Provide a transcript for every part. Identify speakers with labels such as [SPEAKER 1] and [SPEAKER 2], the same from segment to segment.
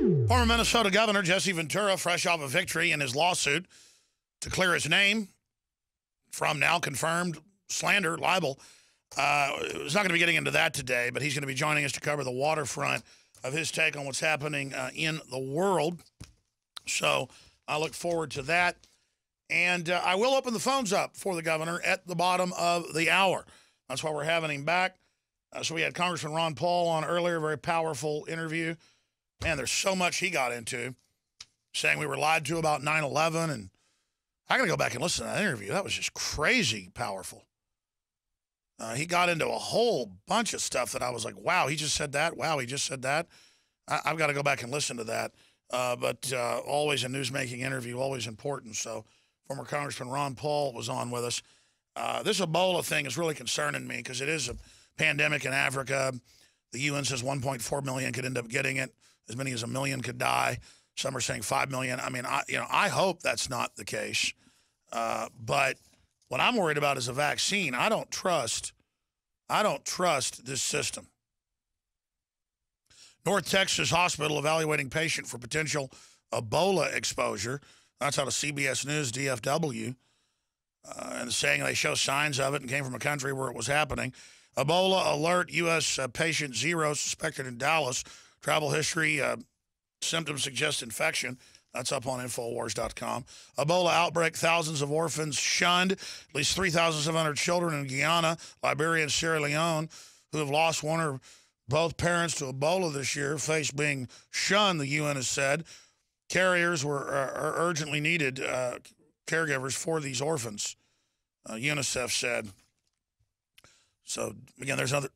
[SPEAKER 1] Former Minnesota Governor Jesse Ventura, fresh off a victory in his lawsuit to clear his name from now confirmed slander, libel. He's not going to be getting into that today, but he's going to be joining us to cover the waterfront of his take on what's happening in the world. So I look forward to that. And I will open the phones up for the governor at the bottom of the hour. That's why we're having him back. So we had Congressman Ron Paul on earlier, very powerful interview. Man, there's so much he got into, saying we were lied to about 9/11. And I got to go back and listen to that interview. That was just crazy powerful. He got into a whole bunch of stuff that I was like, wow, he just said that. Wow, he just said that. I've got to go back and listen to that. But always a newsmaking interview, always important. So former Congressman Ron Paul was on with us. This Ebola thing is really concerning me because it is a pandemic in Africa. The UN says 1.4 million could end up getting it. As many as 1 million could die. Some are saying 5 million. I mean, I hope that's not the case. But what I'm worried about is a vaccine. I don't trust this system. North Texas hospital evaluating patient for potential Ebola exposure. That's out of CBS News, DFW. And saying they show signs of it and came from a country where it was happening. Ebola alert, U.S. patient 0 suspected in Dallas. Travel history, symptoms suggest infection. That's up on Infowars.com. Ebola outbreak, thousands of orphans shunned. At least 3,700 children in Guyana, Liberia, and Sierra Leone who have lost one or both parents to Ebola this year face being shunned, the UN has said. Carriers are urgently needed, caregivers for these orphans, UNICEF said. So, again, there's other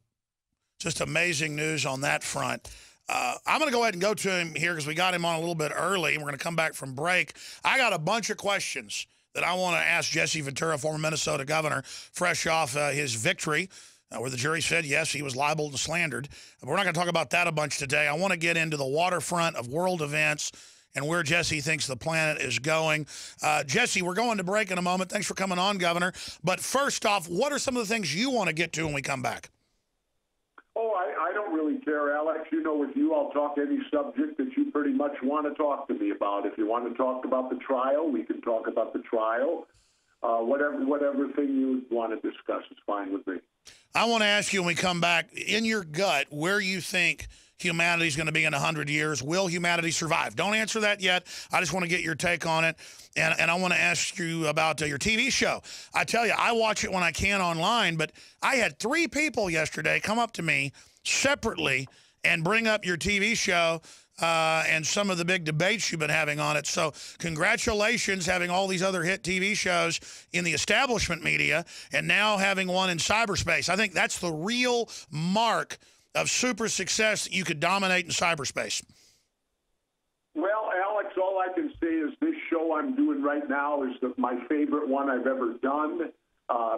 [SPEAKER 1] just amazing news on that front. I'm going to go ahead and go to him here because we got him on a little bit early, and we're going to come back from break. I got a bunch of questions that I want to ask Jesse Ventura, former Minnesota governor, fresh off his victory, where the jury said, yes, he was libeled and slandered. But we're not going to talk about that a bunch today. I want to get into the waterfront of world events and where Jesse thinks the planet is going. Jesse, we're going to break in a moment. Thanks for coming on, Governor. But first off, what are some of the things you want to get to when we come back?
[SPEAKER 2] Oh, I don't really care, Alex. You know, with you, I'll talk any subject that you pretty much want to talk to me about. If you want to talk about the trial, we can talk about the trial. Whatever thing you want to discuss is fine with me.
[SPEAKER 1] I want to ask you when we come back, in your gut, where you think humanity's going to be in 100 years. Will humanity survive? Don't answer that yet. I just want to get your take on it. And I want to ask you about your TV show. I tell you, I watch it when I can online, but I had 3 people yesterday come up to me separately and bring up your TV show and some of the big debates you've been having on it. So congratulations having all these other hit TV shows in the establishment media and now having one in cyberspace. I think that's the real mark of super success that you could dominate in cyberspace.
[SPEAKER 2] Well, Alex, all I can say is this show I'm doing right now is my favorite one I've ever done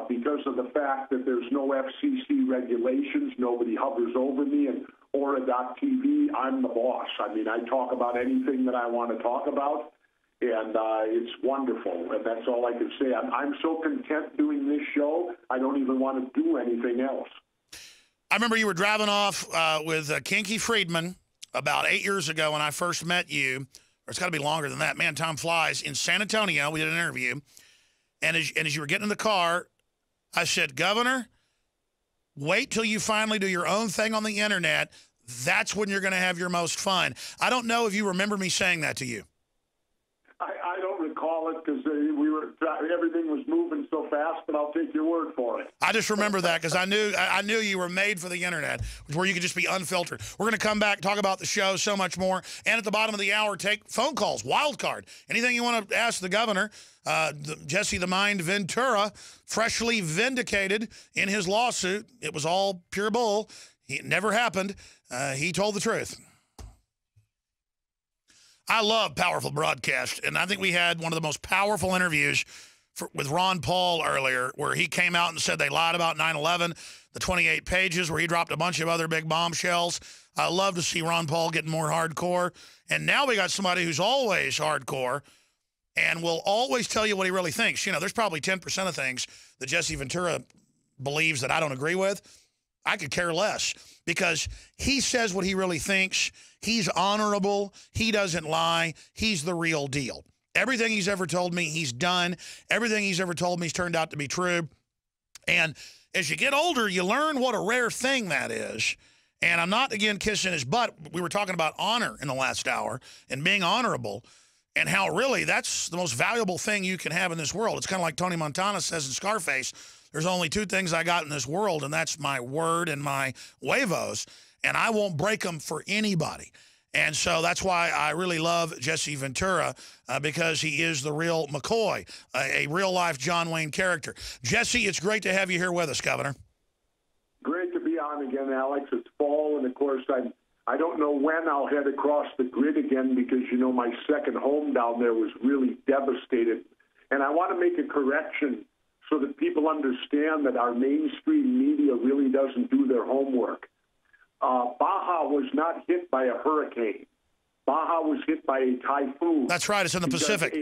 [SPEAKER 2] because of the fact that there's no FCC regulations. Nobody hovers over me. And Aura.tv, I'm the boss. I mean, I talk about anything that I want to talk about, and it's wonderful. And that's all I can say. I'm so content doing this show, I don't even want to do anything else.
[SPEAKER 1] I remember you were driving off with Kinky Friedman about 8 years ago when I first met you. Or it's got to be longer than that. Man, time flies. In San Antonio, we did an interview. And as you were getting in the car, I said, Governor, wait till you finally do your own thing on the internet. That's when you're going to have your most fun. I don't know if you remember me saying that to you.
[SPEAKER 2] I don't recall it because everything was moving so fast, but I'll take your word for it.
[SPEAKER 1] I just remember that because I knew you were made for the internet, where you could just be unfiltered. We're going to come back, talk about the show, so much more. And at the bottom of the hour, take phone calls, wild card. Anything you want to ask the governor, Jesse the Mind Ventura, freshly vindicated in his lawsuit. It was all pure bull. It never happened. He told the truth. I love powerful broadcast, and I think we had one of the most powerful interviews with Ron Paul earlier, where he came out and said they lied about 9/11, the 28 pages where he dropped a bunch of other big bombshells. I love to see Ron Paul getting more hardcore, and now we got somebody who's always hardcore and will always tell you what he really thinks. You know, there's probably 10% of things that Jesse Ventura believes that I don't agree with, I could care less because he says what he really thinks. He's honorable. He doesn't lie. He's the real deal. Everything he's ever told me, he's done. Everything he's ever told me has turned out to be true. And as you get older, you learn what a rare thing that is. And I'm not, again, kissing his butt. We were talking about honor in the last hour and being honorable and how really that's the most valuable thing you can have in this world. It's kind of like Tony Montana says in Scarface, there's only two things I got in this world, and that's my word and my huevos, and I won't break them for anybody. And so that's why I really love Jesse Ventura, because he is the real McCoy, a real-life John Wayne character. Jesse, it's great to have you here with us, Governor.
[SPEAKER 2] Great to be on again, Alex. It's fall, and of course, I don't know when I'll head across the grid again because, you know, my second home down there was really devastated. And I want to make a correction so that people understand that our mainstream media really doesn't do their homework. Baja was not hit by a hurricane. Baja was hit by a typhoon.
[SPEAKER 1] That's right. It's in the Pacific.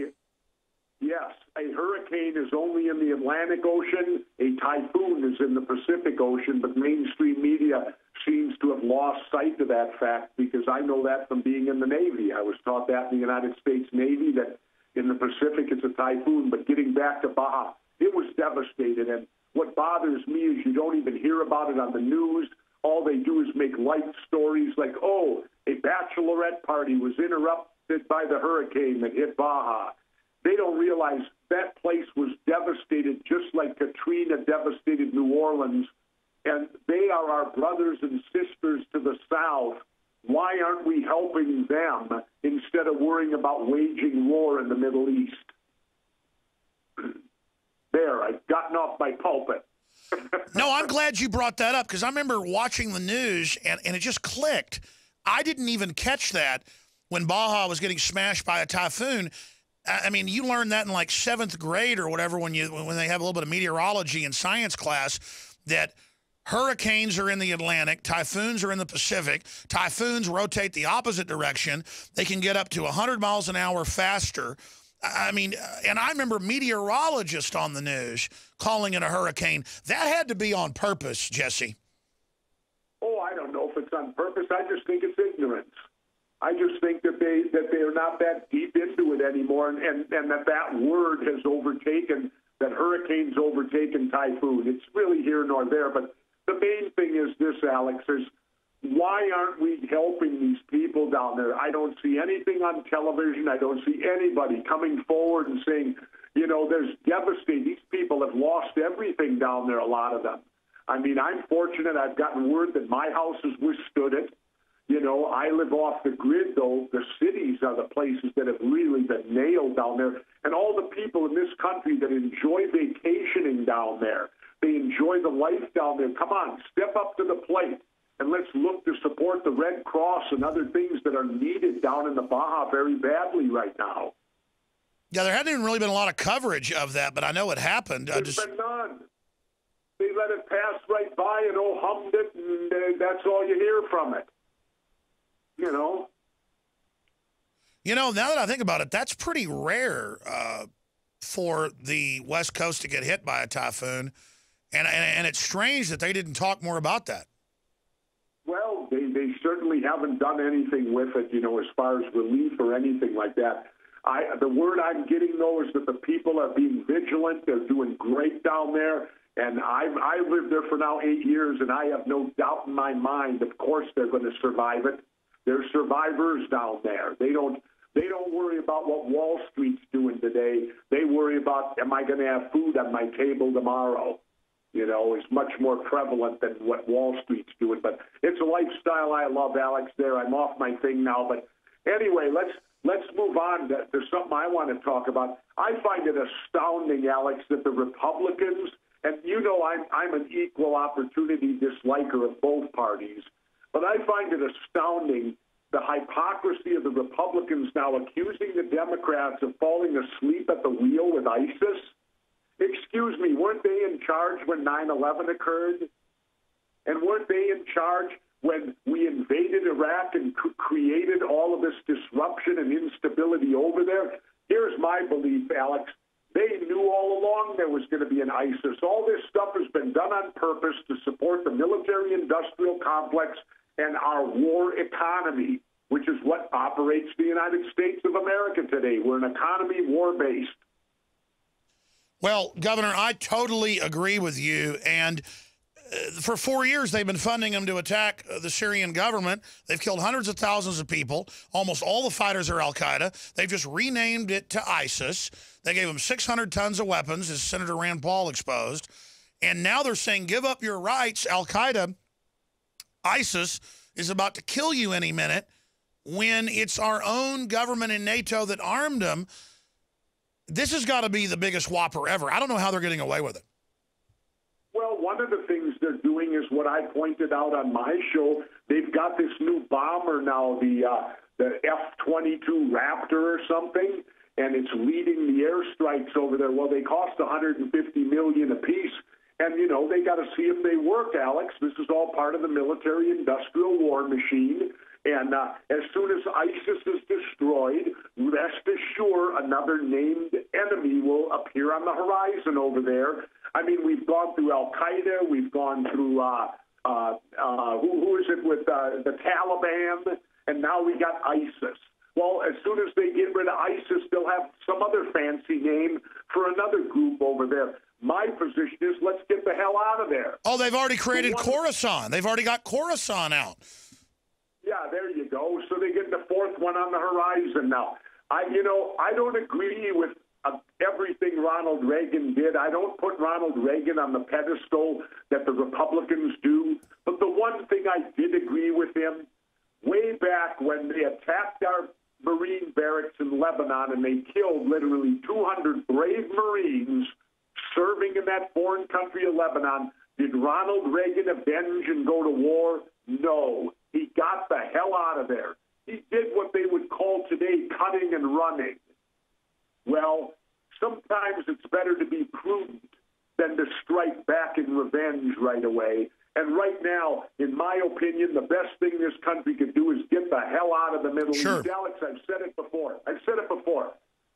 [SPEAKER 2] Yes. A hurricane is only in the Atlantic Ocean. A typhoon is in the Pacific Ocean, but mainstream media seems to have lost sight of that fact because I know that from being in the Navy. I was taught that in the United States Navy, that in the Pacific it's a typhoon. But getting back to Baja, it was devastated. And what bothers me is you don't even hear about it on the news. All they do is make light stories like, oh, a bachelorette party was interrupted by the hurricane that hit Baja. They don't realize that place was devastated just like Katrina devastated New Orleans, and they are our brothers and sisters to the south. Why aren't we helping them instead of worrying about waging war in the Middle East? There, I've gotten off my pulpit.
[SPEAKER 1] No, I'm glad you brought that up because I remember watching the news and it just clicked. I didn't even catch that when Baja was getting smashed by a typhoon. I mean, you learn that in like 7th grade or whatever when they have a little bit of meteorology in science class, that hurricanes are in the Atlantic, typhoons are in the Pacific. Typhoons rotate the opposite direction. They can get up to 100 miles an hour faster. I mean, and I remember meteorologists on the news calling it a hurricane. That had to be on purpose, Jesse.
[SPEAKER 2] Oh, I don't know if it's on purpose. I just think it's ignorance. I just think that they're not that deep into it anymore, and that word has overtaken, that hurricane's overtaken typhoon. It's really here nor there. But the main thing is this, Alex, is why aren't we helping these people down there? I don't see anything on television. I don't see anybody coming forward and saying, you know, there's devastating. These people have lost everything down there, a lot of them. I mean, I'm fortunate. I've gotten word that my house has withstood it. You know, I live off the grid, though. The cities are the places that have really been nailed down there. And all the people in this country that enjoy vacationing down there, they enjoy the life down there. Come on, step up to the plate. And let's look to support the Red Cross and other things that are needed down in the Baja very badly right now.
[SPEAKER 1] Yeah, there hadn't even really been a lot of coverage of that, but I know it happened.
[SPEAKER 2] There's been none. They let it pass right by and hummed it, and that's all you hear from it. You know?
[SPEAKER 1] You know, now that I think about it, that's pretty rare for the West Coast to get hit by a typhoon. And it's strange that they didn't talk more about that.
[SPEAKER 2] Well, they certainly haven't done anything with it, you know, as far as relief or anything like that. The word I'm getting, though, is that the people are being vigilant. They're doing great down there. And I've lived there for now 8 years, and I have no doubt in my mind, of course, they're going to survive it. They're survivors down there. They don't worry about what Wall Street's doing today. They worry about, am I going to have food on my table tomorrow? You know, is much more prevalent than what Wall Street's doing. But it's a lifestyle I love, Alex, there. I'm off my thing now. But anyway, let's move on to something I want to talk about. I find it astounding, Alex, that the Republicans, and you know I'm an equal opportunity disliker of both parties, but I find it astounding the hypocrisy of the Republicans now accusing the Democrats of falling asleep at the wheel with ISIS. Excuse me, weren't they in charge when 9/11 occurred? And weren't they in charge when we invaded Iraq and created all of this disruption and instability over there? Here's my belief, Alex. They knew all along there was going to be an ISIS. All this stuff has been done on purpose to support the military-industrial complex and our war economy, which is what operates the United States of America today. We're an economy war-based.
[SPEAKER 1] Well, Governor, I totally agree with you. And for 4 years, they've been funding them to attack the Syrian government. They've killed hundreds of thousands of people. Almost all the fighters are al-Qaeda. They've just renamed it to ISIS. They gave them 600 tons of weapons, as Senator Rand Paul exposed. And now they're saying, give up your rights. Al-Qaeda, ISIS, is about to kill you any minute when it's our own government in NATO that armed them. This has got to be the biggest whopper ever. I don't know how they're getting away with it.
[SPEAKER 2] Well, one of the things they're doing is what I pointed out on my show. They've got this new bomber now, the F-22 Raptor or something, and it's leading the airstrikes over there. Well, they cost $150 million apiece, and, you know, they got to see if they work, Alex. This is all part of the military-industrial war machine. And as soon as ISIS is destroyed, rest assured another named enemy will appear on the horizon over there. I mean, we've gone through Al-Qaeda, we've gone through, who is it with the Taliban, and now we got ISIS. Well, as soon as they get rid of ISIS, they'll have some other fancy name for another group over there. My position is let's get the hell out of there.
[SPEAKER 1] Oh, they've already created Khorasan. They've already got Khorasan out.
[SPEAKER 2] Yeah, there you go. So they get the fourth one on the horizon now. I don't agree with everything Ronald Reagan did. I don't put Ronald Reagan on the pedestal that the Republicans do. But the one thing I did agree with him, way back when they attacked our Marine barracks in Lebanon and they killed literally 200 brave Marines serving in that foreign country of Lebanon, did Ronald Reagan avenge and go to war? No. He got the hell out of there. He did what they would call today cutting and running. Well, sometimes it's better to be prudent than to strike back in revenge right away. And right now, in my opinion, the best thing this country could do is get the hell out of the Middle East. Alex, I've said it before.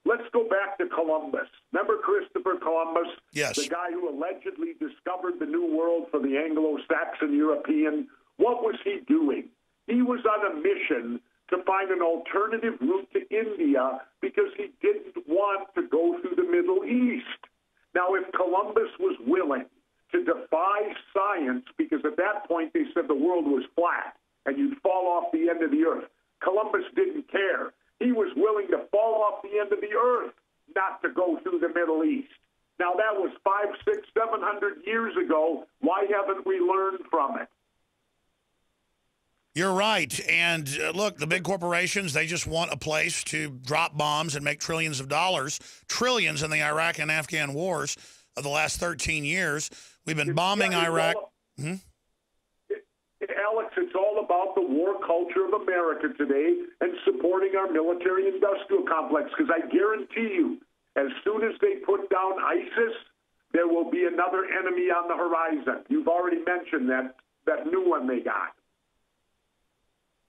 [SPEAKER 2] Let's go back to Columbus. Remember Christopher Columbus?
[SPEAKER 1] Yes.
[SPEAKER 2] The guy who allegedly discovered the New World for the Anglo-Saxon European. What was he doing? He was on a mission to find an alternative route to India because he didn't want to go through the Middle East. Now, if Columbus was willing to defy science, because at that point they said the world was flat and you'd fall off the end of the earth, Columbus didn't care. He was willing to fall off the end of the earth not to go through the Middle East. Now, that was 500, 600, 700 years ago. Why haven't we learned from it?
[SPEAKER 1] You're right. And look, the big corporations, they just want a place to drop bombs and make trillions of dollars, trillions in the Iraq and Afghan wars of the last 13 years. We've been bombing Iraq.
[SPEAKER 2] Alex, it's all about the war culture of America today and supporting our military-industrial complex, because I guarantee you, as soon as they put down ISIS, there will be another enemy on the horizon. You've already mentioned that new one they got.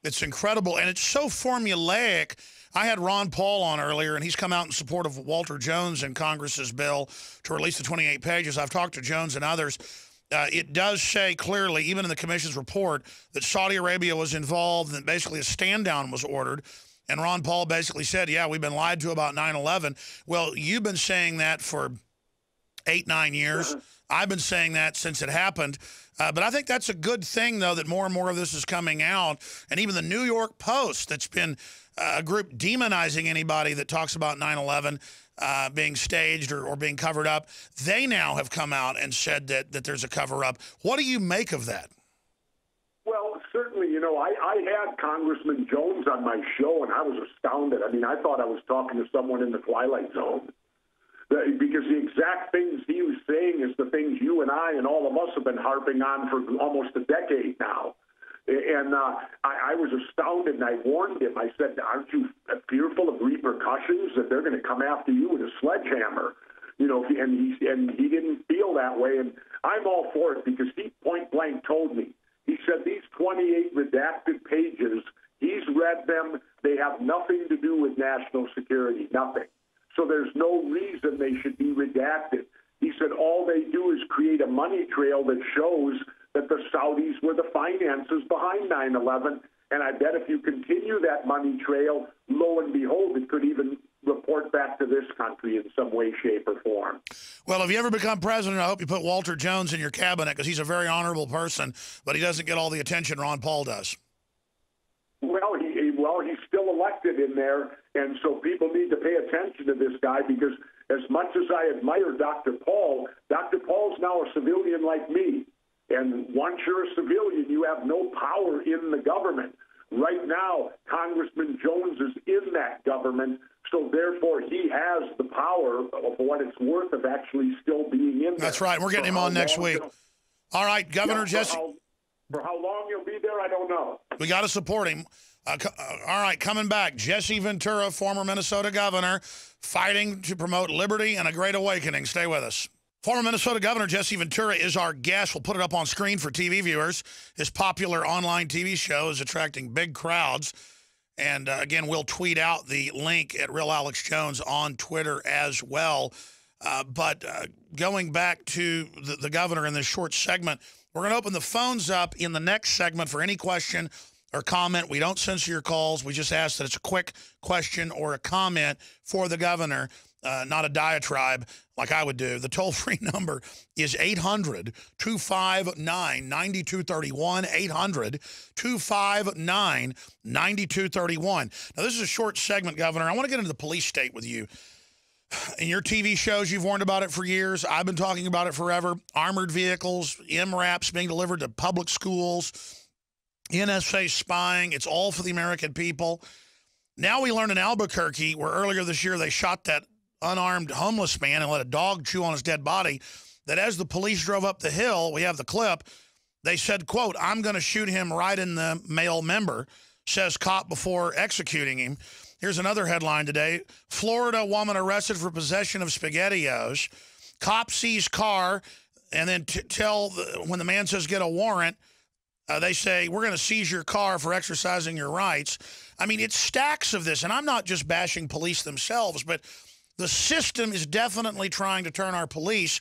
[SPEAKER 1] It's incredible, and it's so formulaic. I had Ron Paul on earlier, and he's come out in support of Walter Jones and Congress's bill to release the 28 pages. I've talked to Jones and others. It does say clearly, even in the commission's report, that Saudi Arabia was involved and basically a stand-down was ordered. And Ron Paul basically said, yeah, we've been lied to about 9/11. Well, you've been saying that for 8, 9 years. I've been saying that since it happened. But I think that's a good thing, though, that more and more of this is coming out. And even the New York Post, that's been a group demonizing anybody that talks about 9/11 being staged or being covered up, they now have come out and said that there's a cover-up. What do you make of that?
[SPEAKER 2] Well, certainly, I had Congressman Jones on my show, and I was astounded. I mean, I thought I was talking to someone in the Twilight Zone. Because the exact things he was saying is the things you and I and all of us have been harping on for almost a decade now. And I was astounded, and I warned him. I said, aren't you fearful of repercussions, that they're going to come after you with a sledgehammer? And he didn't feel that way. And I'm all for it, because he point blank told me. He said these 28 redacted pages, he's read them. They have nothing to do with national security, nothing. so there's no reason they should be redacted. He said all they do is create a money trail that shows that the Saudis were the finances behind 9/11. And I bet if you continue that money trail, lo and behold, it could even report back to this country in some way, shape, or form.
[SPEAKER 1] Well, if you ever become president, I hope you put Walter Jones in your cabinet because he's a very honorable person, but he doesn't get all the attention Ron Paul does.
[SPEAKER 2] Well, he's still elected in there, and so people need to pay attention to this guy because as much as I admire Dr. Paul's now a civilian like me. And once you're a civilian, you have no power in the government. Right now, Congressman Jones is in that government, so therefore he has the power of what it's worth of actually still being in there.
[SPEAKER 1] That's right. We're getting him on next week. All right, Governor Jesse.
[SPEAKER 2] For how long he'll be there, I don't know.
[SPEAKER 1] We got to support him. All right, coming back, Jesse Ventura, former Minnesota governor, fighting to promote liberty and a great awakening. Stay with us. Former Minnesota Governor Jesse Ventura is our guest. We'll put it up on screen for TV viewers. His popular online TV show is attracting big crowds. And again, we'll tweet out the link at Real Alex Jones on Twitter as well. But going back to the governor in this short segment, we're going to open the phones up in the next segment for any question or comment. We don't censor your calls. We just ask that it's a quick question or a comment for the governor, not a diatribe like I would do. The toll-free number is 800-259-9231, 800-259-9231. Now, this is a short segment, Governor. I want to get into the police state with you. In your TV shows, you've warned about it for years. I've been talking about it forever. Armored vehicles, MRAPs being delivered to public schools, NSA spying. It's all for the American people. Now we learned in Albuquerque, where earlier this year they shot that unarmed homeless man and let a dog chew on his dead body, that as the police drove up the hill, we have the clip, they said, quote, "I'm going to shoot him right in the male member," says cop before executing him. Here's another headline today. Florida woman arrested for possession of SpaghettiOs. Cop sees car and then when the man says get a warrant, they say, we're going to seize your car for exercising your rights. I mean, it's stacks of this. And I'm not just bashing police themselves, but the system is definitely trying to turn our police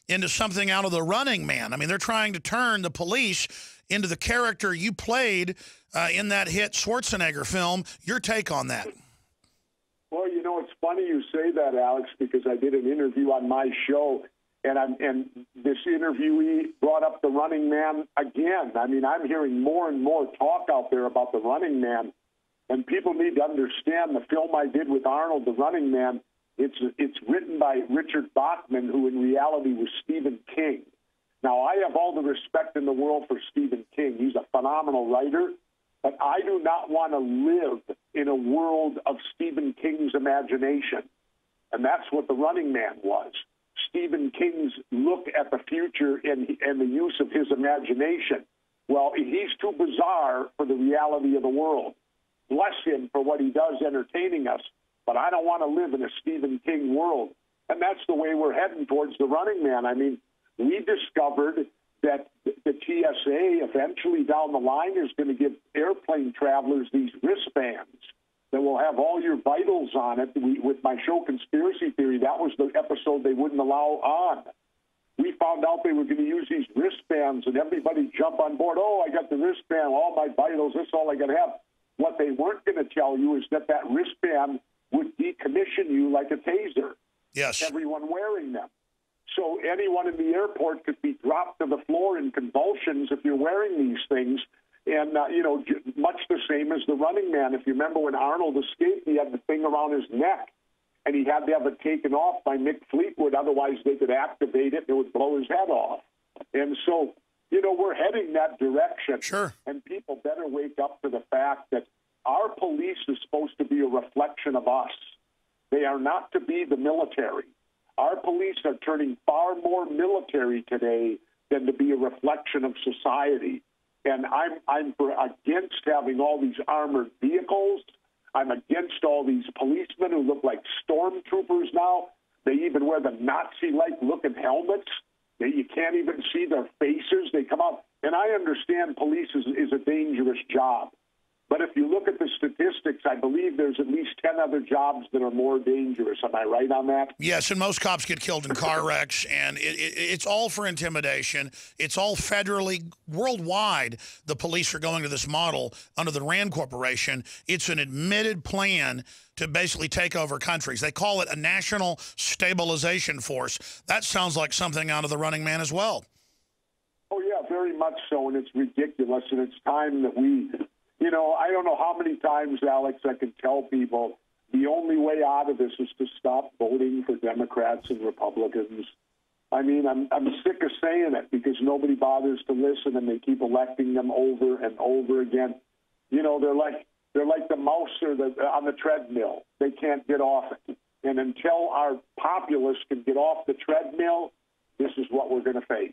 [SPEAKER 1] into something out of The Running Man. I mean, they're trying to turn the police into the character you played in that hit Schwarzenegger film. Your take on that?
[SPEAKER 2] Well, you know, it's funny you say that, Alex, because I did an interview on my show, and this interviewee brought up The Running Man again. I mean, I'm hearing more and more talk out there about The Running Man, and people need to understand the film I did with Arnold, The Running Man, it's written by Richard Bachman, who in reality was Stephen King. Now, I have all the respect in the world for Stephen King. He's a phenomenal writer, but I do not want to live in a world of Stephen King's imagination, and that's what The Running Man was. Stephen King's look at the future and the use of his imagination. Well, he's too bizarre for the reality of the world. Bless him for what he does entertaining us, but I don't want to live in a Stephen King world. And that's the way we're heading towards The Running Man. I mean, we discovered that the TSA eventually down the line is going to give airplane travelers these wristbands that will have all your vitals on it. With my show Conspiracy Theory, that was the episode they wouldn't allow on. We found out they were going to use these wristbands, and everybody jump on board. Oh, I got the wristband, all my vitals, that's all I got to have. What they weren't going to tell you is that wristband would decommission you like a taser.
[SPEAKER 1] Yes.
[SPEAKER 2] Everyone wearing them. So anyone in the airport could be dropped to the floor in convulsions if you're wearing these things. And, much the same as The Running Man. If you remember when Arnold escaped, he had the thing around his neck, and he had to have it taken off by Mick Fleetwood. Otherwise, they could activate it, and it would blow his head off. And so, we're heading that direction.
[SPEAKER 1] Sure.
[SPEAKER 2] And people better wake up to the fact that our police is supposed to be a reflection of us. They are not to be the military. Our police are turning far more military today than to be a reflection of society. And I'm against having all these armored vehicles. I'm against all these policemen who look like stormtroopers now. They even wear the Nazi-like looking helmets. You can't even see their faces. They come out. And I understand police is a dangerous job. But if you look at the statistics, I believe there's at least 10 other jobs that are more dangerous. Am I right on that?
[SPEAKER 1] Yes, and most cops get killed in car wrecks, and it's all for intimidation. It's all federally, worldwide, the police are going to this model under the RAND Corporation. It's an admitted plan to basically take over countries. They call it a national stabilization force. That sounds like something out of The Running Man as well.
[SPEAKER 2] Oh, yeah, very much so, and it's ridiculous, and it's time that we... You know, I don't know how many times, Alex, I can tell people the only way out of this is to stop voting for Democrats and Republicans. I mean, I'm sick of saying it because nobody bothers to listen, and they keep electing them over and over again. You know, they're like the mouse on the treadmill. They can't get off it. And until our populace can get off the treadmill, this is what we're going to face.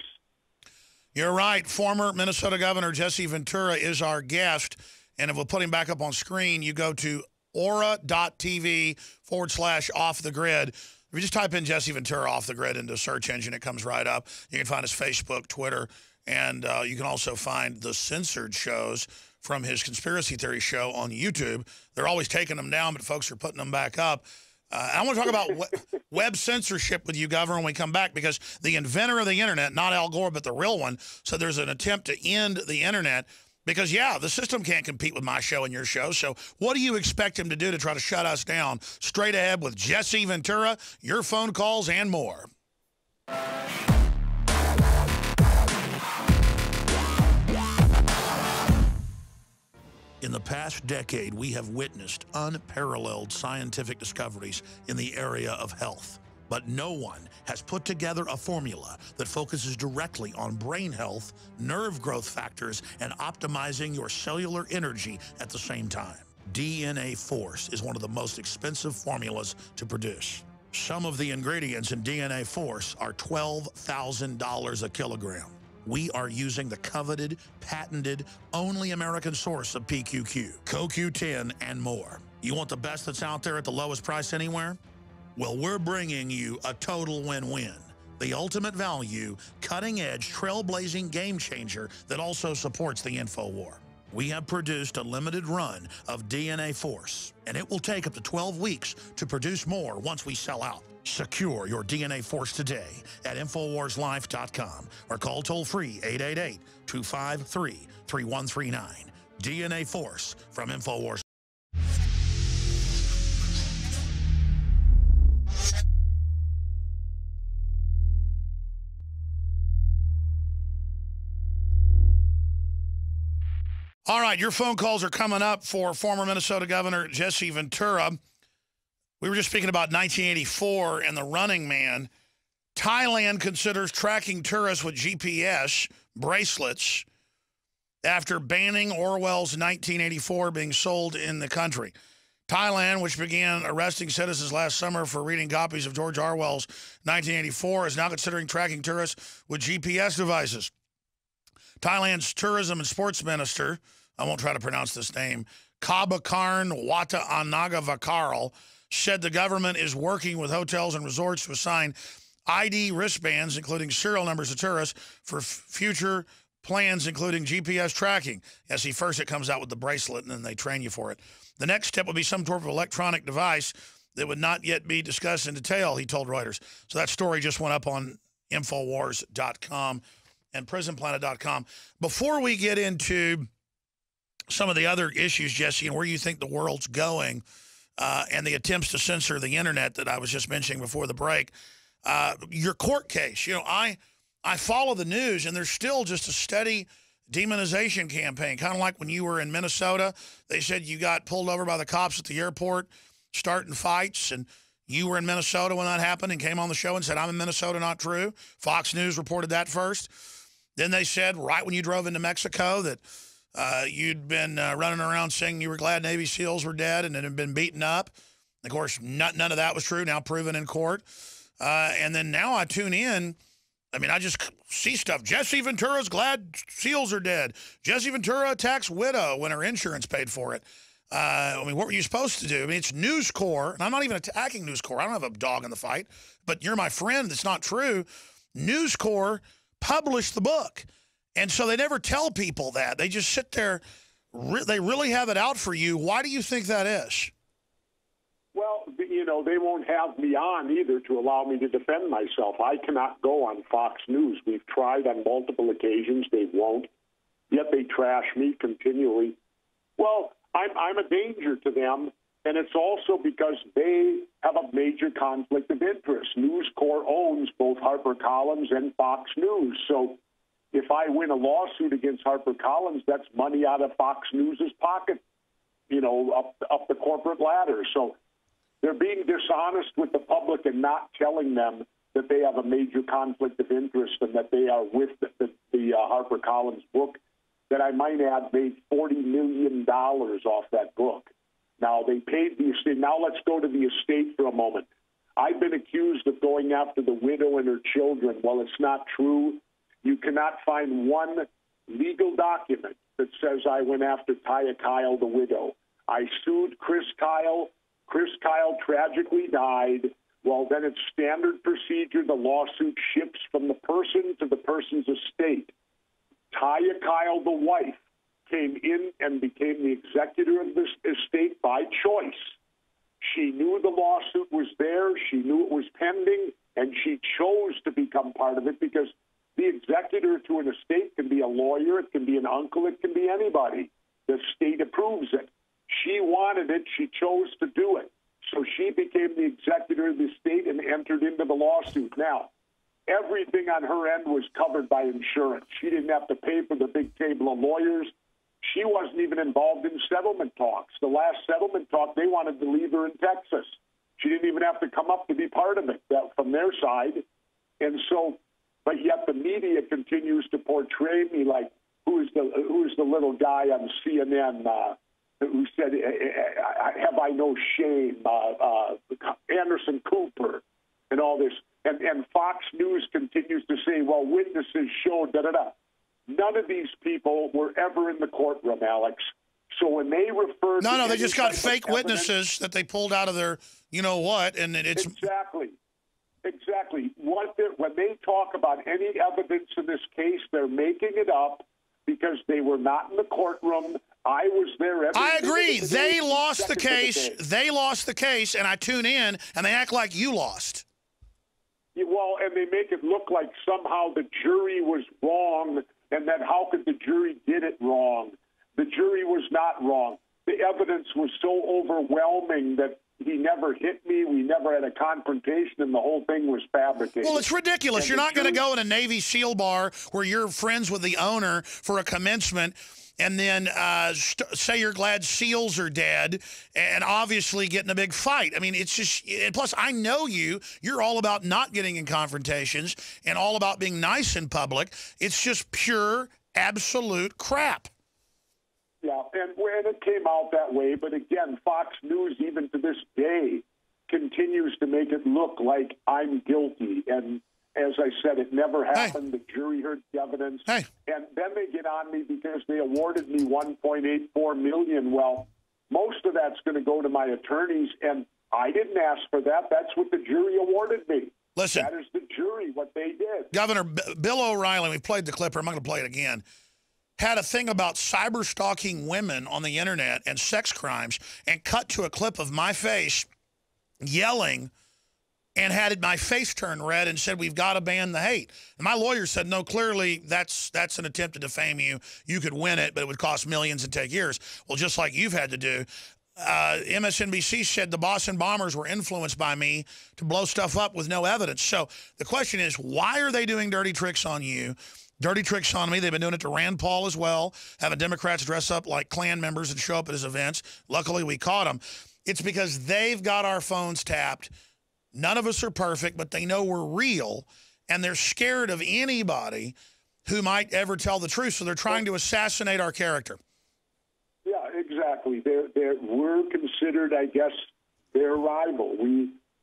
[SPEAKER 1] You're right. Former Minnesota Governor Jesse Ventura is our guest. And if we'll put him back up on screen, you go to aura.tv/off the grid. If you just type in Jesse Ventura off the grid into the search engine, it comes right up. You can find his Facebook, Twitter, and you can also find the censored shows from his conspiracy theory show on YouTube. They're always taking them down, but folks are putting them back up. I want to talk about web censorship with you, Governor, when we come back, because the inventor of the Internet, not Al Gore, but the real one, so there's an attempt to end the Internet because, yeah, the system can't compete with my show and your show. So what do you expect him to do to try to shut us down? Straight ahead with Jesse Ventura, your phone calls, and more. In the past decade, we have witnessed unparalleled scientific discoveries in the area of health. But no one has put together a formula that focuses directly on brain health, nerve growth factors, and optimizing your cellular energy at the same time. DNA Force is one of the most expensive formulas to produce. Some of the ingredients in DNA Force are $12,000 a kilogram. We are using the coveted, patented, only American source of PQQ, CoQ10, and more. You want the best that's out there at the lowest price anywhere? Well, we're bringing you a total win-win. The ultimate value, cutting-edge, trailblazing game changer that also supports the InfoWar. We have produced a limited run of DNA Force, and it will take up to 12 weeks to produce more once we sell out. Secure your DNA Force today at InfoWarsLife.com or call toll-free 888-253-3139. DNA Force from InfoWars. All right, your phone calls are coming up for former Minnesota Governor Jesse Ventura. We were just speaking about 1984 and the Running Man. Thailand considers tracking tourists with GPS bracelets after banning Orwell's 1984 being sold in the country. Thailand, which began arresting citizens last summer for reading copies of George Orwell's 1984, is now considering tracking tourists with GPS devices. Thailand's tourism and sports minister, I won't try to pronounce this name, Kabakarn Watanagarvakarl, said the government is working with hotels and resorts to assign ID wristbands, including serial numbers of tourists, for future plans, including GPS tracking. Yes, first it comes out with the bracelet, and then they train you for it. The next step would be some sort of electronic device that would not yet be discussed in detail, he told Reuters. So that story just went up on Infowars.com and PrisonPlanet.com. Before we get into some of the other issues, Jesse, and where you think the world's going, and the attempts to censor the Internet that I was just mentioning before the break, your court case, you know, I follow the news, and there's still just a steady demonization campaign, kind of like when you were in Minnesota. They said you got pulled over by the cops at the airport starting fights, and you were in Minnesota when that happened and came on the show and said, I'm in Minnesota, not true. Fox News reported that first. Then they said right when you drove into Mexico that you'd been running around saying you were glad Navy SEALs were dead and had been beaten up. Of course, none of that was true, now proven in court. And then now I tune in. I mean, I just see stuff. Jesse Ventura's glad SEALs are dead. Jesse Ventura attacks widow when her insurance paid for it. I mean, what were you supposed to do? I mean, it's News Corps, and I'm not even attacking News Corps. I don't have a dog in the fight, but you're my friend. That's not true. News Corps published the book, and so they never tell people that. They just sit there they really have it out for you. Why do you think that is?
[SPEAKER 2] Well, you know, they won't have me on either to allow me to defend myself. I cannot go on Fox News. We've tried on multiple occasions. They won't. Yet they trash me continually. Well, I'm a danger to them, and it's also because they have a major conflict of interest. News Corp owns both HarperCollins and Fox News. So if I win a lawsuit against HarperCollins, that's money out of Fox News's pocket, you know, up the corporate ladder. So they're being dishonest with the public and not telling them that they have a major conflict of interest and that they are with the HarperCollins book that I might add made $40 million off that book. Now, they paid the estate. Now let's go to the estate for a moment. I've been accused of going after the widow and her children. Well, it's not true. You cannot find one legal document that says I went after Taya Kyle, the widow. I sued Chris Kyle. Chris Kyle tragically died. Well, then it's standard procedure. The lawsuit ships from the person to the person's estate. Taya Kyle, the wife, came in and became the executor of this estate by choice. She knew the lawsuit was there. She knew it was pending, and she chose to become part of it because the executor to an estate can be a lawyer, it can be an uncle, it can be anybody. The state approves it. She wanted it. She chose to do it. So she became the executor of the estate and entered into the lawsuit. Now, everything on her end was covered by insurance. She didn't have to pay for the big table of lawyers. She wasn't even involved in settlement talks. The last settlement talk, they wanted to leave her in Texas. She didn't even have to come up to be part of it from their side. And so, but yet the media continues to portray me like who's the little guy on CNN who said, have I no shame, Anderson Cooper, and all this. And Fox News continues to say, well, witnesses showed, da-da-da. None of these people were ever in the courtroom, Alex. So when they refer to...
[SPEAKER 1] No, they just got fake witnesses that they pulled out of their you-know-what, and it's...
[SPEAKER 2] Exactly. When they talk about any evidence in this case, they're making it up because they were not in the courtroom. I was there every
[SPEAKER 1] I agree. They lost the case.
[SPEAKER 2] The
[SPEAKER 1] they lost the case, and I tune in, and they act like you lost.
[SPEAKER 2] Well, and they make it look like somehow the jury was wrong and that how could the jury get it wrong? The jury was not wrong. The evidence was so overwhelming that he never hit me. We never had a confrontation, and the whole thing was fabricated.
[SPEAKER 1] Well, it's ridiculous. You're not going to go in a Navy SEAL bar where you're friends with the owner for a commencement and then say you're glad SEALs are dead and obviously get in a big fight. I mean, it's just, and plus I know you're all about not getting in confrontations and all about being nice in public. It's just pure, absolute crap.
[SPEAKER 2] Yeah, and it came out that way, but again, Fox News, even to this day, continues to make it look like I'm guilty. And as I said, it never happened. The jury heard the evidence. And then they get on me because they awarded me $1.84 million. Well, most of that's going to go to my attorneys, and I didn't ask for that. That's what the jury awarded me.
[SPEAKER 1] Listen.
[SPEAKER 2] That is the jury, what they did.
[SPEAKER 1] Governor Bill O'Reilly, we played the clip, I'm not going to play it again, had a thing about cyber stalking women on the internet and sex crimes and cut to a clip of my face yelling and had my face turn red and said, we've got to ban the hate. And my lawyer said, no, clearly that's an attempt to defame you. You could win it, but it would cost millions and take years. Well, just like you've had to do. MSNBC said the Boston bombers were influenced by me to blow stuff up with no evidence. So the question is, why are they doing dirty tricks on you? Dirty tricks on me. They've been doing it to Rand Paul as well, having Democrats dress up like Klan members and show up at his events. Luckily, we caught them. It's because they've got our phones tapped. None of us are perfect, but they know we're real, and they're scared of anybody who might ever tell the truth, so they're trying to assassinate our character.
[SPEAKER 2] Yeah, exactly. We're considered, I guess, their rival.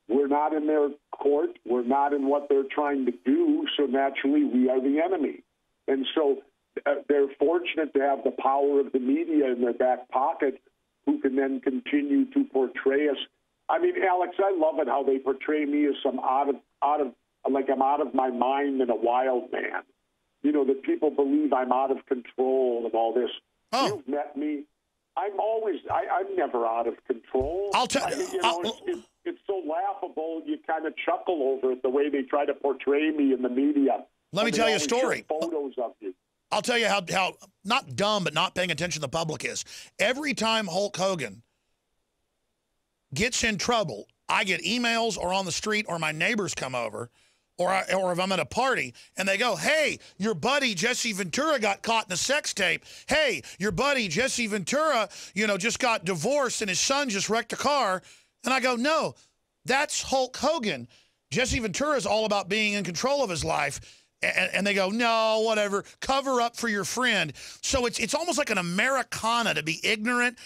[SPEAKER 2] We're not in their court. We're not in what they're trying to do, so naturally we are the enemy. And so they're fortunate to have the power of the media in their back pocket who can then continue to portray us. I mean, Alex, I love it how they portray me as some like I'm out of my mind and a wild man. You know, that people believe I'm out of control and all this.
[SPEAKER 1] Oh.
[SPEAKER 2] You've met me. I'm never out of control.
[SPEAKER 1] I'll tell
[SPEAKER 2] it's so laughable. You kind of chuckle over it, the way they try to portray me in the media.
[SPEAKER 1] Let me tell you a story.
[SPEAKER 2] Photos of you.
[SPEAKER 1] I'll tell you how not dumb, but not paying attention to the public is. Every time Hulk Hogan gets in trouble, I get emails or on the street or my neighbors come over or if I'm at a party and they go, hey, your buddy Jesse Ventura got caught in a sex tape. Hey, your buddy Jesse Ventura, just got divorced and his son just wrecked a car. And I go, no, that's Hulk Hogan. Jesse Ventura is all about being in control of his life. And they go, no, whatever, cover up for your friend. So it's almost like an Americana to be ignorant.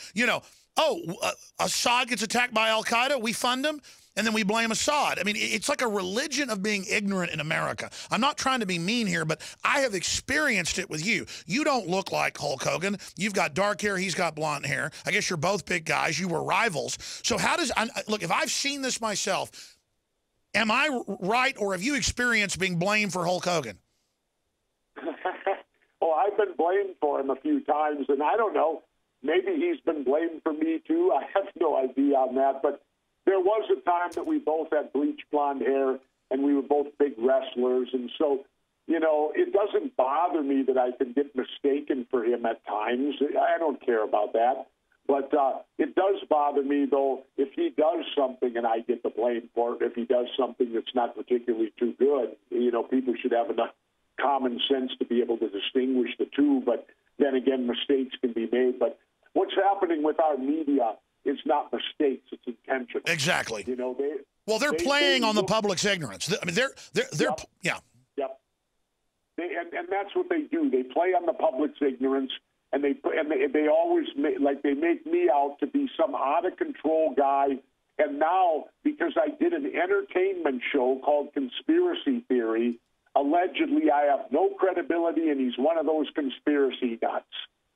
[SPEAKER 1] Assad gets attacked by Al-Qaeda, we fund him, and then we blame Assad. I mean, it's like a religion of being ignorant in America. I'm not trying to be mean here, but I have experienced it with you. You don't look like Hulk Hogan. You've got dark hair. He's got blonde hair. I guess you're both big guys. You were rivals. So look, if I've seen this myself, am I right, or have you experienced being blamed for Hulk Hogan?
[SPEAKER 2] Well, I've been blamed for him a few times, and I don't know. Maybe he's been blamed for me, too. I have no idea on that. But there was a time that we both had bleached blonde hair, and we were both big wrestlers. And so, it doesn't bother me that I can get mistaken for him at times. I don't care about that. But it does bother me, though, if he does something and I get the blame for it, if he does something that's not particularly too good. People should have enough common sense to be able to distinguish the two. But then again, mistakes can be made. But what's happening with our media is not mistakes; it's intentional.
[SPEAKER 1] Exactly. They're playing on the public's ignorance. I mean, they're yeah.
[SPEAKER 2] Yep. And that's what they do. They play on the public's ignorance, and they always make me out to be some out of control guy. And now, because I did an entertainment show called Conspiracy Theory, allegedly I have no credibility, and he's one of those conspiracy nuts.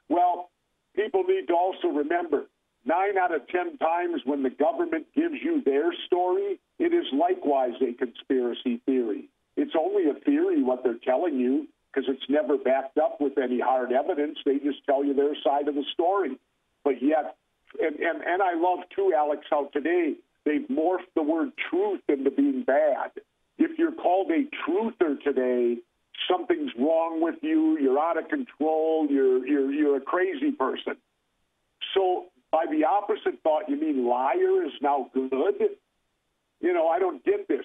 [SPEAKER 2] Well, people need to also remember, 9 out of 10 times when the government gives you their story, it is likewise a conspiracy theory. It's only a theory, what they're telling you, because it's never backed up with any hard evidence. They just tell you their side of the story. But yet, and I love, too, Alex, how today they've morphed the word truth into being bad. If you're called a truther today, something's wrong with you, you're out of control, you're a crazy person. So by the opposite thought, you mean liar is now good? I don't get this.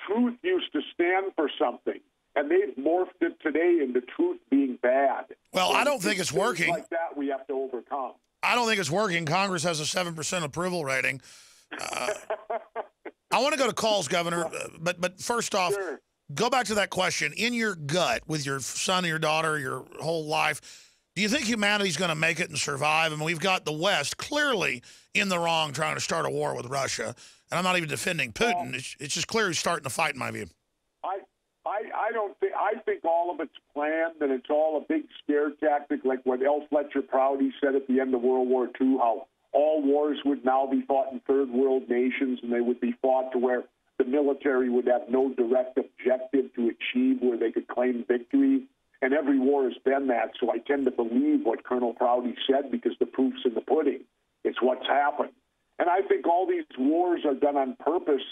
[SPEAKER 2] Truth used to stand for something, and they've morphed it today into truth being bad.
[SPEAKER 1] Well, I don't think it's working.
[SPEAKER 2] Like that we have to overcome.
[SPEAKER 1] I don't think it's working. Congress has a 7% approval rating. I want to go to calls, Governor, but first off,
[SPEAKER 2] Sure.
[SPEAKER 1] Go back to that question. In your gut, with your son and your daughter, your whole life, do you think humanity's going to make it and survive? I mean, we've got the West clearly in the wrong trying to start a war with Russia. And I'm not even defending Putin. It's just clear he's starting to fight, in my view.
[SPEAKER 2] I don't think. I think all of it's planned, and it's all a big scare tactic, like what L. Fletcher Prouty said at the end of World War II, how all wars would now be fought in third world nations, and they would be fought to where the military would have no direct objective to achieve where they could claim victory. And every war has been that, so I tend to believe what Colonel Prouty said because the proof's in the pudding. It's what's happened. And I think all these wars are done on purpose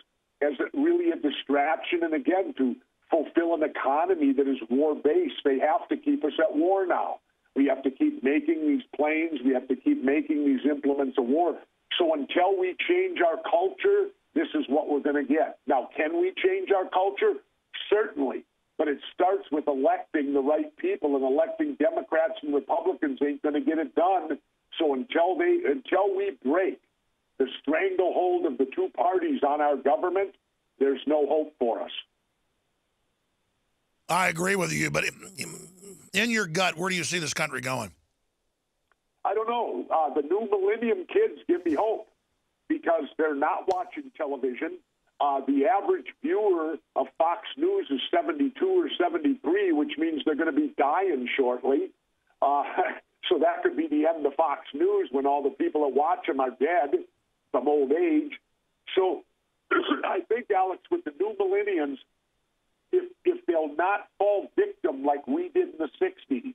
[SPEAKER 2] as really a distraction, and again, to fulfill an economy that is war-based. They have to keep us at war now. We have to keep making these planes. We have to keep making these implements of war. So until we change our culture, this is what we're going to get. Now, can we change our culture? Certainly. But it starts with electing the right people, and electing Democrats and Republicans ain't going to get it done. So until we break the stranglehold of the two parties on our government, there's no hope for us.
[SPEAKER 1] I agree with you, but in your gut, where do you see this country going?
[SPEAKER 2] I don't know. The new millennium kids give me hope because they're not watching television. The average viewer of Fox News is 72 or 73, which means they're going to be dying shortly. So that could be the end of Fox News when all the people that watch them are dead from old age. So I think, Alex, with the new millennials, if they'll not fall victim like we did in the 60s,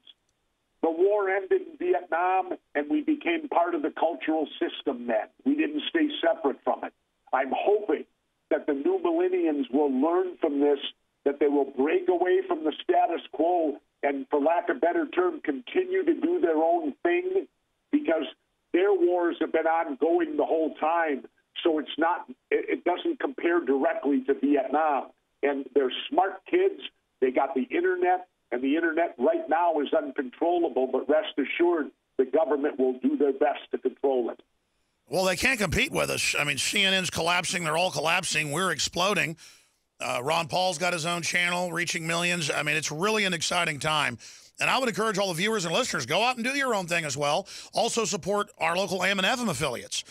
[SPEAKER 2] The war ended in Vietnam, and we became part of the cultural system then. We didn't stay separate from it. I'm hoping that the new millennials will learn from this, that they will break away from the status quo and, for lack of a better term, continue to do their own thing, because their wars have been ongoing the whole time. So it doesn't compare directly to Vietnam. And they're smart kids. They got the internet, and the internet right now is uncontrollable, but rest assured the government will do their best to control it.
[SPEAKER 1] Well, they can't compete with us. I mean, CNN's collapsing. They're all collapsing. We're exploding. Ron Paul's got his own channel reaching millions. I mean, it's really an exciting time. And I would encourage all the viewers and listeners, go out and do your own thing as well. Also support our local AM and FM affiliates,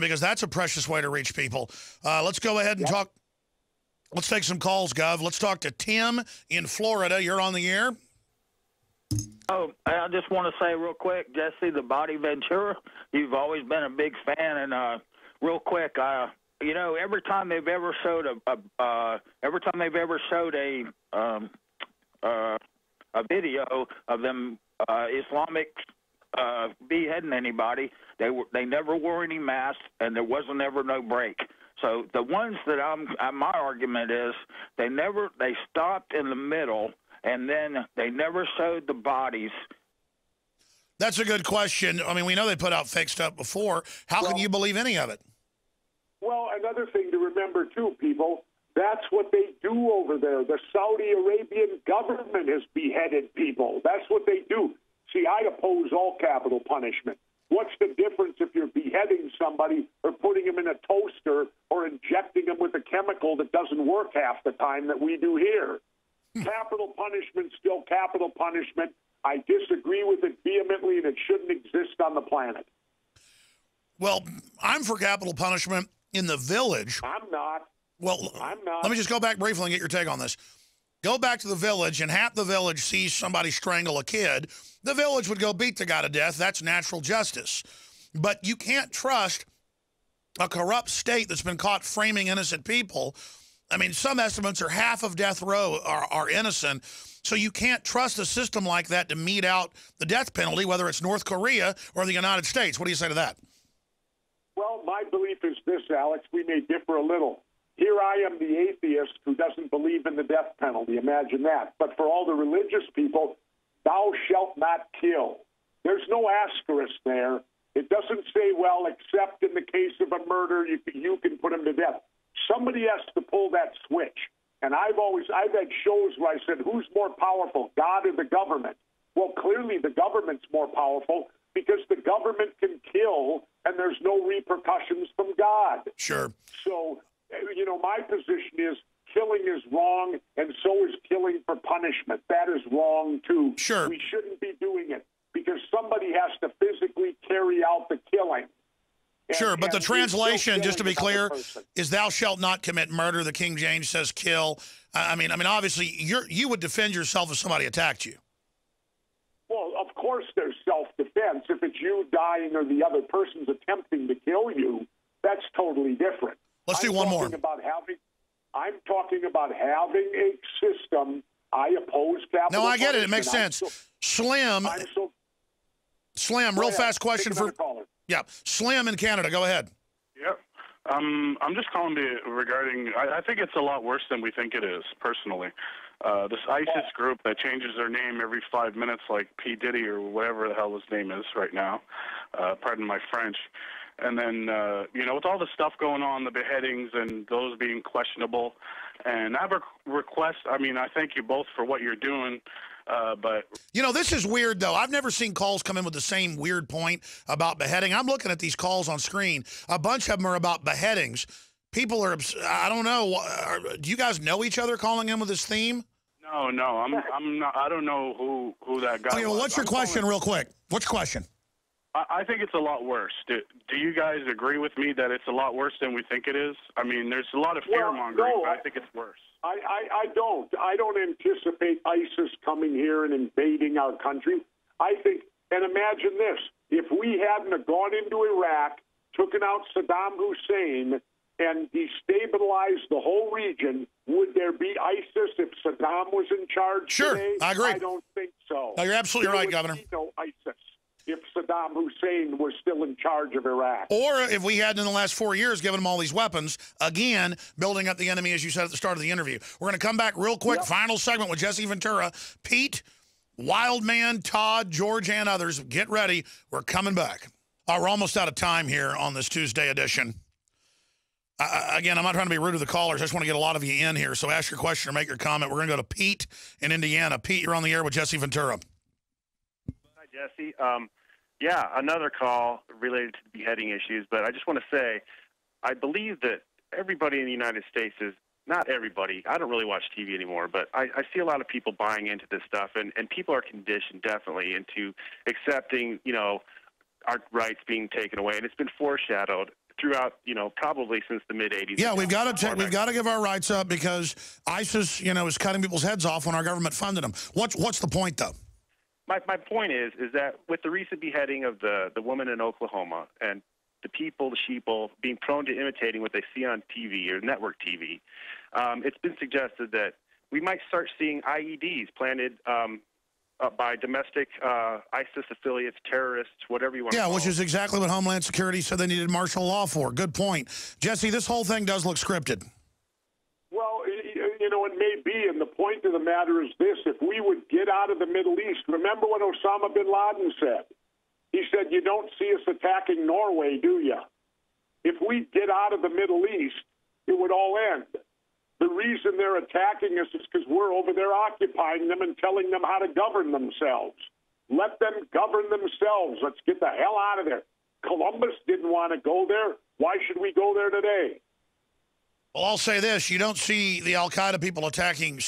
[SPEAKER 1] because that's a precious way to reach people. Let's go ahead and talk. Let's take some calls, Gov. Let's talk to Tim in Florida. You're on the air.
[SPEAKER 3] Oh, I just want to say real quick, Jesse, the body Ventura, you've always been a big fan. And real quick, you know, every time they've ever showed a video of them Islamic beheading anybody, they never wore any masks, and there wasn't ever no break. So the ones that my argument is they stopped in the middle, and then they never showed the bodies.
[SPEAKER 1] That's a good question. I mean, we know they put out fake stuff before. How can you believe any of it?
[SPEAKER 2] Well, another thing to remember, too, people, that's what they do over there. The Saudi Arabian government has beheaded people. That's what they do. See, I oppose all capital punishment. What's the difference if you're beheading somebody or putting them in a toaster or injecting them with a chemical that doesn't work half the time that we do here? Capital punishment, still capital punishment. I disagree with it vehemently, and it shouldn't exist on the planet.
[SPEAKER 1] Well, I'm for capital punishment in the village.
[SPEAKER 2] I'm not.
[SPEAKER 1] Well,
[SPEAKER 2] I'm not.
[SPEAKER 1] Let me just go back briefly and get your take on this. Go back to the village, and half the village sees somebody strangle a kid. The village would go beat the guy to death. That's natural justice. But you can't trust a corrupt state that's been caught framing innocent people. I mean, some estimates are half of death row are innocent. So you can't trust a system like that to mete out the death penalty, whether it's North Korea or the United States. What do you say to that?
[SPEAKER 2] Well, my belief is this, Alex. We may differ a little. Here I am, the atheist who doesn't believe in the death penalty. Imagine that. But for all the religious people, thou shalt not kill. There's no asterisk there. It doesn't say, well, except in the case of a murder, you can put him to death. Somebody has to pull that switch. And I've had shows where I said, who's more powerful, God or the government? Well, clearly the government's more powerful because the government can kill and there's no repercussions from God.
[SPEAKER 1] Sure.
[SPEAKER 2] So, you know, my position is killing is wrong, and so is killing for punishment. That is wrong, too.
[SPEAKER 1] Sure.
[SPEAKER 2] We shouldn't be doing it because somebody has to physically carry out the killing.
[SPEAKER 1] Sure, but the translation, just to be clear, is thou shalt not commit murder. The King James says kill. I mean, obviously, you would defend yourself if somebody attacked you.
[SPEAKER 2] Well, of course there's self-defense. If it's you dying or the other person's attempting to kill you, that's totally different.
[SPEAKER 1] Let's do one more.
[SPEAKER 2] I'm talking about having a system. I oppose capital.
[SPEAKER 1] No, I get it. It makes sense. Slim, real fast question for... Yeah, Slim in Canada. Go ahead.
[SPEAKER 4] Yep. I'm just calling regarding, I think it's a lot worse than we think it is, personally. This ISIS group that changes their name every 5 minutes, like P. Diddy or whatever the hell his name is right now, pardon my French. And then, you know, with all the stuff going on, the beheadings and those being questionable, and I have a request. I mean, I thank you both for what you're doing. But
[SPEAKER 1] you know, this is weird, though. I've never seen calls come in with the same weird point about beheading. I'm looking at these calls on screen. A bunch of them are about beheadings. People are, I don't know. Do you guys know each other calling in with this theme?
[SPEAKER 4] No, I'm not. I don't know who that guy
[SPEAKER 1] was. Well, what's your question real quick? What's your question?
[SPEAKER 4] I think it's a lot worse. Do you guys agree with me that it's a lot worse than we think it is? I mean, there's a lot of fear-mongering, but I think it's worse.
[SPEAKER 2] I don't. I don't anticipate ISIS coming here and invading our country. I think, and imagine this, if we hadn't gone into Iraq, taken out Saddam Hussein, and destabilize the whole region, would there be ISIS if Saddam was in charge
[SPEAKER 1] Sure,
[SPEAKER 2] today?
[SPEAKER 1] I agree.
[SPEAKER 2] I don't think so.
[SPEAKER 1] No, you're absolutely right, Governor.
[SPEAKER 2] There would be no ISIS if Saddam Hussein was still in charge of Iraq.
[SPEAKER 1] Or if we had in the last 4 years given them all these weapons, again, building up the enemy, as you said at the start of the interview. We're going to come back real quick, final segment with Jesse Ventura, Pete, Wildman, Todd, George, and others. Get ready. We're coming back. All right, we're almost out of time here on this Tuesday edition. Again, I'm not trying to be rude to the callers. I just want to get a lot of you in here. So ask your question or make your comment. We're going to go to Pete in Indiana. Pete, you're on the air with Jesse Ventura.
[SPEAKER 5] Hi, Jesse. Yeah, another call related to the beheading issues. But I just want to say, I believe that everybody in the United States is, not everybody, I don't really watch TV anymore, but I see a lot of people buying into this stuff. And people are conditioned definitely into accepting, you know, our rights being taken away. And it's been foreshadowed throughout, you know, probably since the mid-'80s.
[SPEAKER 1] Yeah, we've got to give our rights up because ISIS, you know, is cutting people's heads off when our government funded them. What's the point, though?
[SPEAKER 5] My point is that with the recent beheading of the woman in Oklahoma and the people, the sheeple, being prone to imitating what they see on TV or network TV, it's been suggested that we might start seeing IEDs planted by domestic ISIS affiliates, terrorists, whatever you want to call it.
[SPEAKER 1] Yeah, which is exactly what Homeland Security said they needed martial law for. Good point. Jesse, this whole thing does look scripted.
[SPEAKER 2] Well, you know, it may be, and the point of the matter is this. If we would get out of the Middle East, remember what Osama bin Laden said? He said, you don't see us attacking Norway, do you? If we get out of the Middle East, it would all end. The reason they're attacking us is because we're over there occupying them and telling them how to govern themselves. Let them govern themselves. Let's get the hell out of there. Columbus didn't want to go there. Why should we go there today?
[SPEAKER 1] Well, I'll say this. You don't see the al-Qaeda people attacking,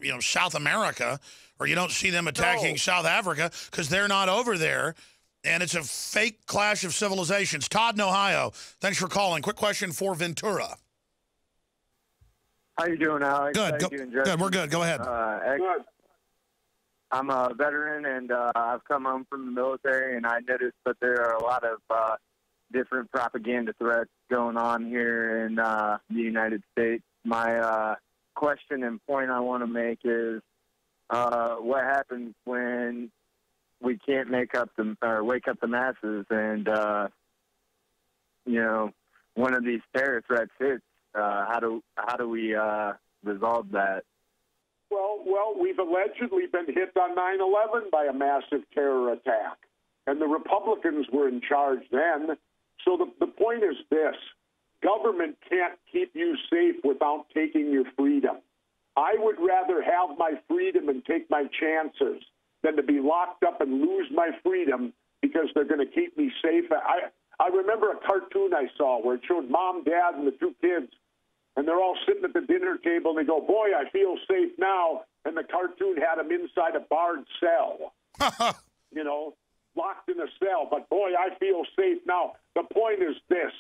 [SPEAKER 1] you know, South America, or you don't see them attacking South Africa because they're not over there, and it's a fake clash of civilizations. Todd in Ohio, thanks for calling. Quick question for Ventura.
[SPEAKER 6] How you doing, Alex?
[SPEAKER 1] Good.
[SPEAKER 6] How you doing, Justin?
[SPEAKER 1] Good. We're good. Go ahead.
[SPEAKER 2] Good.
[SPEAKER 6] I'm a veteran, and I've come home from the military, and I noticed that there are a lot of different propaganda threats going on here in the United States. My question and point I want to make is what happens when we can't wake up the masses, and you know, one of these terror threats hits. How do we resolve that?
[SPEAKER 2] Well, we've allegedly been hit on 9/11 by a massive terror attack, and the Republicans were in charge then. So the point is this: government can't keep you safe without taking your freedom. I would rather have my freedom and take my chances than to be locked up and lose my freedom because they're going to keep me safe. I remember a cartoon I saw where it showed mom, dad, and the two kids, and they're all sitting at the dinner table, and they go, boy, I feel safe now, and the cartoon had them inside a barred cell, you know, locked in a cell, but boy, I feel safe now. The point is this: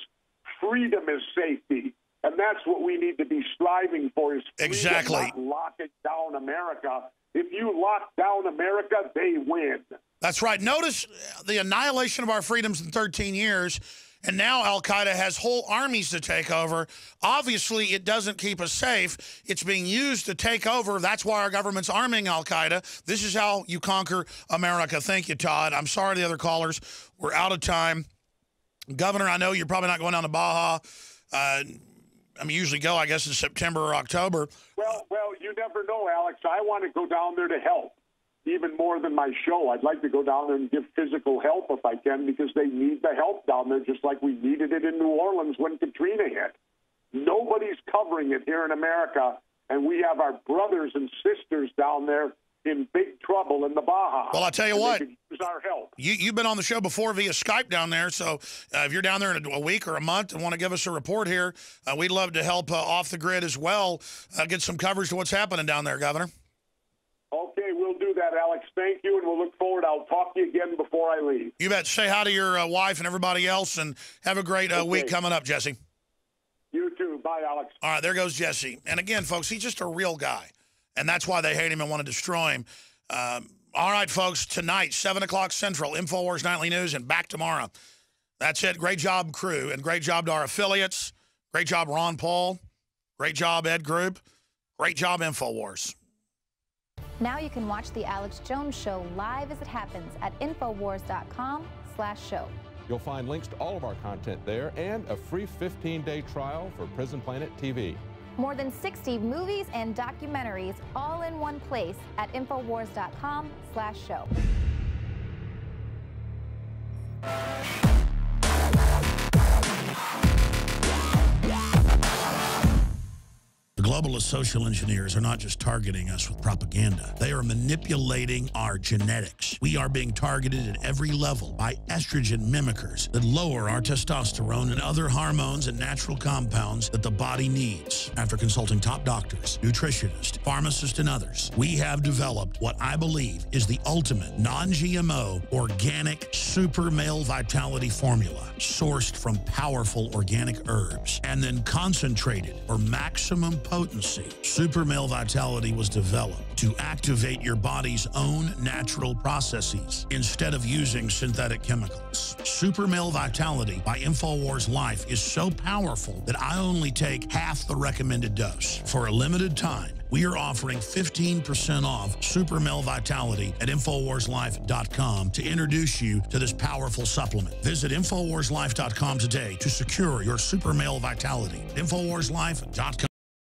[SPEAKER 2] freedom is safety, and that's what we need to be striving for, is freedom,
[SPEAKER 1] exactly.
[SPEAKER 2] not locking down America. If you lock down America, they win.
[SPEAKER 1] That's right. Notice the annihilation of our freedoms in 13 years, and now al-Qaeda has whole armies to take over. Obviously, it doesn't keep us safe. It's being used to take over. That's why our government's arming al-Qaeda. This is how you conquer America. Thank you, Todd. I'm sorry to the other callers. We're out of time. Governor, I know you're probably not going down to Baja. I mean, usually go, I guess, in September or October.
[SPEAKER 2] Well, you never know, Alex. I want to go down there to help, even more than my show. I'd like to go down there and give physical help if I can, because they need the help down there just like we needed it in New Orleans when Katrina hit. Nobody's covering it here in America, and we have our brothers and sisters down there in big trouble in the Baja.
[SPEAKER 1] Well, I'll tell you what.
[SPEAKER 2] Use our help.
[SPEAKER 1] You've been on the show before via Skype down there, so if you're down there in a week or a month and want to give us a report here, we'd love to help off the grid as well, get some coverage to what's happening down there, Governor.
[SPEAKER 2] Okay, we'll do that, Alex. Thank you, and we'll look forward. I'll talk to you again before I leave.
[SPEAKER 1] You bet. Say hi to your wife and everybody else, and have a great week coming up, Jesse.
[SPEAKER 2] You too. Bye, Alex.
[SPEAKER 1] All right, there goes Jesse. And again, folks, he's just a real guy, and that's why they hate him and want to destroy him. All right, folks, tonight, 7 o'clock Central, InfoWars Nightly News, and back tomorrow. That's it. Great job, crew, and great job to our affiliates. Great job, Ron Paul. Great job, Ed Group. Great job, InfoWars.
[SPEAKER 7] Now you can watch The Alex Jones Show live as it happens at Infowars.com/show.
[SPEAKER 8] You'll find links to all of our content there and a free 15-day trial for Prison Planet TV.
[SPEAKER 7] More than 60 movies and documentaries all in one place at Infowars.com/show.
[SPEAKER 1] The globalist social engineers are not just targeting us with propaganda. They are manipulating our genetics. We are being targeted at every level by estrogen mimickers that lower our testosterone and other hormones and natural compounds that the body needs. After consulting top doctors, nutritionists, pharmacists, and others, we have developed what I believe is the ultimate non-GMO organic super male vitality formula sourced from powerful organic herbs and then concentrated for maximum potency. Super Male Vitality was developed to activate your body's own natural processes instead of using synthetic chemicals. Super Male Vitality by InfoWars Life is so powerful that I only take half the recommended dose. For a limited time, we are offering 15% off Super Male Vitality at InfoWarsLife.com to introduce you to this powerful supplement. Visit InfoWarsLife.com today to secure your Super Male Vitality. InfoWarsLife.com.